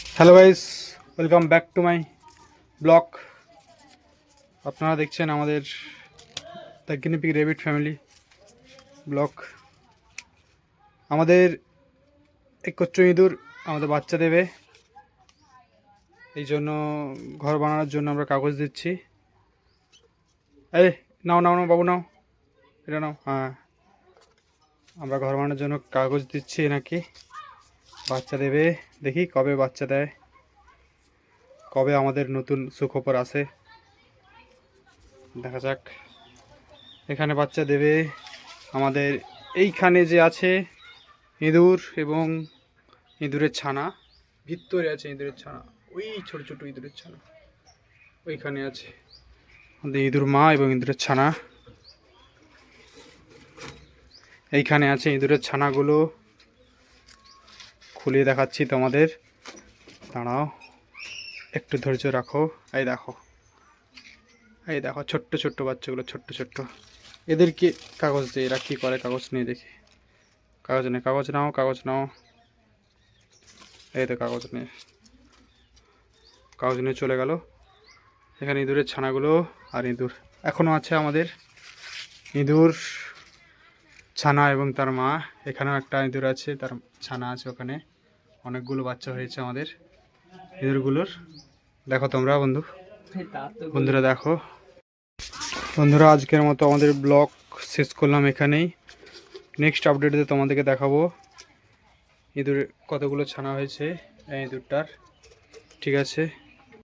Hello guys, welcome back to my blog. আপনারা দেখছেন আমাদের the guinea pig rabbit family blog. আমাদের এক কচ্চ ইঁদুর আমাদের বাচ্চা দেবে, এই জন্য ঘর বানানোর জন্য আমরা কাগজ দিচ্ছি। এই নাও নাও নাও বাবু, নাও এটা নাও। হ্যাঁ, আমরা ঘর বানানোর জন্য কাগজ দিচ্ছি নাকি বাচ্চা দেবে। দেখি কবে বাচ্চা দেয়, কবে আমাদের নতুন সুখবর আসে, দেখা যাক। এখানে বাচ্চা দেবে আমাদের এইখানে যে আছে ইঁদুর এবং ইঁদুরের ছানা, ভিতরে আছে ইঁদুরের ছানা, ওই ছোট ছোট ইঁদুরের ছানা ওইখানে আছে আমাদের ইঁদুর মা এবং ইঁদুরের ছানা। এইখানে আছে ইঁদুরের ছানাগুলো, খুলিয়ে দেখাচ্ছি তোমাদের, দাঁড়াও একটু ধৈর্য রাখো। এই দেখো, এই দেখো ছোট্ট ছোট্ট বাচ্চাগুলো, ছোট্ট ছোট্ট। এদেরকে কাগজ দিয়ে, এরা কী করে কাগজ নিয়ে দেখি। কাগজ নে, কাগজ নাও, কাগজ নাও। এই তো কাগজ নিয়ে চলে গেল। এখানে ইঁদুরের ছানাগুলো আর ইঁদুর এখনও আছে আমাদের, ইঁদুর ছানা এবং তার মা। এখানেও একটা ইঁদুর আছে, তার ছানা আছে ওখানে। অনেকগুলো বাচ্চা হয়েছে আমাদের ইঁদুরগুলোর। দেখো তোমরা বন্ধুরা দেখো। বন্ধুরা, আজকের মতো আমাদের ব্লগ শেষ করলাম এখানেই। নেক্সট আপডেটে তোমাদেরকে দেখাবো ইঁদুরের কতগুলো ছানা হয়েছে এই ইঁদুরটার। ঠিক আছে।